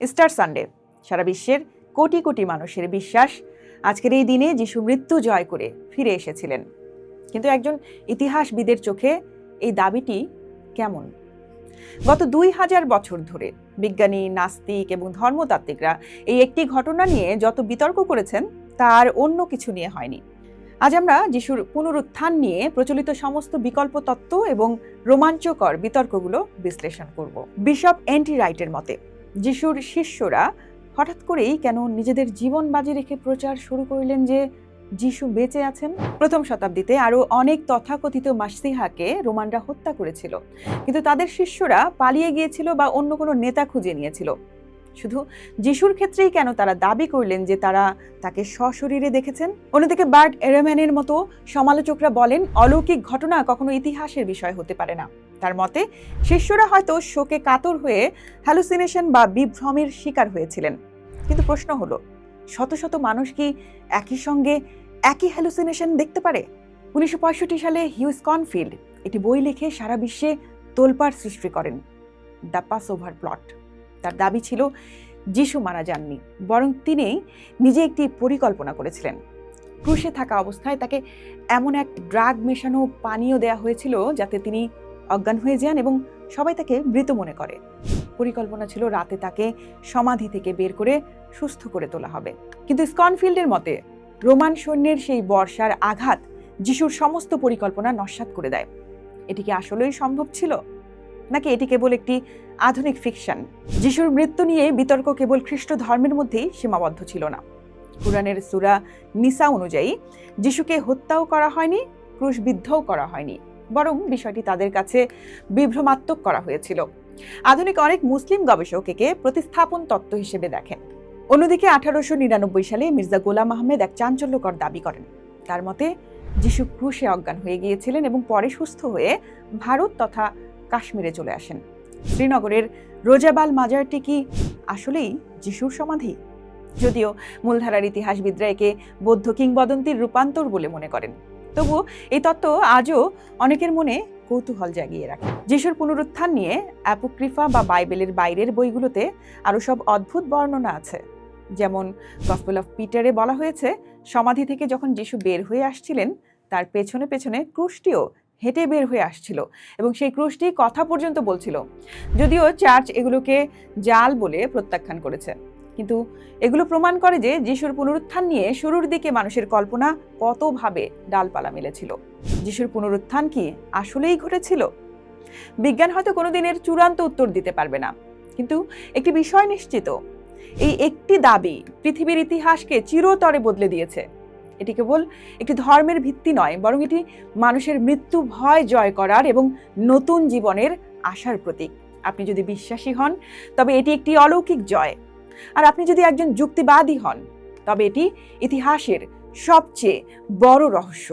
Easter Sunday, সারা বিশ্বের কোটি কোটি মানুষের বিশ্বাস আজকের এই দিনে যিশু মৃত্যু জয় করে ফিরে এসেছিলেন। কিন্তু একজন ইতিহাসবিদের চোখে এই দাবিটি কেমন? গত 2000 বছর ধরে বিজ্ঞানী, নাস্তিক এবং ধর্মতাত্ত্বিকরা এই একটি ঘটনা নিয়ে যত বিতর্ক করেছেন তার অন্য কিছু নিয়ে হয়নি। আজ আমরা যিশুর পুনরুত্থান নিয়ে প্রচলিত সমস্ত বিকল্প তত্ত্ব এবং রোমাঞ্চকর বিতর্কগুলো বিশ্লেষণ করব। বিশপ এন্টি রাইটের মতে যিশুর শিষ্যরা হঠাৎ করেই কেন নিজেদের জীবন বাজি রেখে প্রচার শুরু করলেন যে যিশু বেঁচে আছেন? প্রথম শতাব্দীতে আরো অনেক তথাকথিত মাসিহাকে রোমানরা হত্যা করেছিল, কিন্তু তাদের শিষ্যরা পালিয়ে গিয়েছিল বা অন্য কোনো নেতা খুঁজে নিয়েছিল। শুধু যিশুর ক্ষেত্রেই কেন তারা দাবি করলেন যে তারা তাকে সশরীরে দেখেছেন? অন্যদিকে বার্ট এরেম্যানের মতো সমালোচকরা বলেন অলৌকিক ঘটনা কখনো ইতিহাসের বিষয় হতে পারে না। তার মতে শিষ্যরা হয়তো শোকে কাতর হয়ে হ্যালুসিনেশন বা বিভ্রমের শিকার হয়েছিলেন। কিন্তু প্রশ্ন হলো, শত শত মানুষ কি একই সঙ্গে একই হ্যালুসিনেশন দেখতে পারে? 1965 সালে হিউ স্কনফিল্ড একটি বই লিখে সারা বিশ্বে তোলপাড় সৃষ্টি করেন, দ্য পাসওভার প্লট। তার দাবি ছিল যিশু মারা যাননি, বরং তিনি নিজে একটি পরিকল্পনা করেছিলেন। ক্রুশে থাকা অবস্থায় তাকে এমন এক ড্রাগ মেশানো পানীয় দেয়া হয়েছিল যাতে তিনি অজ্ঞান হয়ে যান এবং সবাই তাকে মৃত মনে করে। পরিকল্পনা ছিল রাতে তাকে সমাধি থেকে বের করে সুস্থ করে তোলা হবে। কিন্তু স্কনফিল্ডের মতে রোমান সৈন্যের সেই বর্ষার আঘাত যিশুর সমস্ত পরিকল্পনা নস্যাৎ করে দেয়। এটি কি আসলেই সম্ভব ছিল, নাকি এটি কেবল একটি আধুনিক ফিকশন? যিশুর মৃত্যু নিয়ে বিতর্ক কেবল খ্রিস্ট ধর্মের মধ্যেই সীমাবদ্ধ ছিল না। কুরআনের সূরা নিসা অনুযায়ী যিশুকে হত্যাও করা হয়নি, ক্রুশবিদ্ধও করা হয়নি, বরং বিষয়টি তাদের কাছে বিভ্রমাত্মক করা হয়েছিল। আধুনিক অনেক মুসলিম গবেষক একে প্রতিস্থাপন তত্ত্ব হিসেবে দেখেন। অন্যদিকে 1899 সালে মির্জা গোলাম আহমেদ এক চাঞ্চল্যকর দাবি করেন। তার মতে যিশু ক্রুশে অজ্ঞান হয়ে গিয়েছিলেন এবং পরে সুস্থ হয়ে ভারত তথা কাশ্মীরে চলে আসেন। শ্রীনগরের রোজাবাল মাজারটি কি আসলেই যিশুর সমাধি? যদিও মূলধারার ইতিহাসবিদরা একে বৌদ্ধ কিংবদন্তির রূপান্তর বলে মনে করেন, তবুও এই তত্ত্ব আজও অনেকের মনে কৌতূহল জাগিয়ে রাখে। যিশুর পুনরুত্থান নিয়ে অ্যাপোক্রিফা বা বাইবেলের বাইরের বইগুলোতে আরো সব অদ্ভুত বর্ণনা আছে। যেমন গসপেল অফ পিটারে বলা হয়েছে সমাধি থেকে যখন যিশু বের হয়ে আসছিলেন তার পেছনে পেছনে ক্রুশটিও হেঁটে বের হয়ে আসছিল এবং সেই ক্রুশটি কথা পর্যন্ত বলছিল। যদিও চার্চ এগুলোকে জাল বলে প্রত্যাখ্যান করেছে, কিন্তু এগুলো প্রমাণ করে যে যিশুর পুনরুত্থান নিয়ে শুরুর দিকে মানুষের কল্পনা কতভাবে ডালপালা মেলেছিল। যিশুর পুনরুত্থান কি আসলেই ঘটেছিল? বিজ্ঞান হয়তো কোনোদিনের চূড়ান্ত উত্তর দিতে পারবে না, কিন্তু একটি বিষয় নিশ্চিত, এই একটি দাবি পৃথিবীর ইতিহাসকে চিরতরে বদলে দিয়েছে। এটি কেবল একটি ধর্মের ভিত্তি নয়, বরং এটি মানুষের মৃত্যু ভয় জয় করার এবং নতুন জীবনের আশার প্রতীক। আপনি যদি বিশ্বাসী হন তবে এটি একটি অলৌকিক জয়, আর আপনি যদি একজন যুক্তিবাদী হন তবে এটি ইতিহাসের সবচেয়ে বড় রহস্য।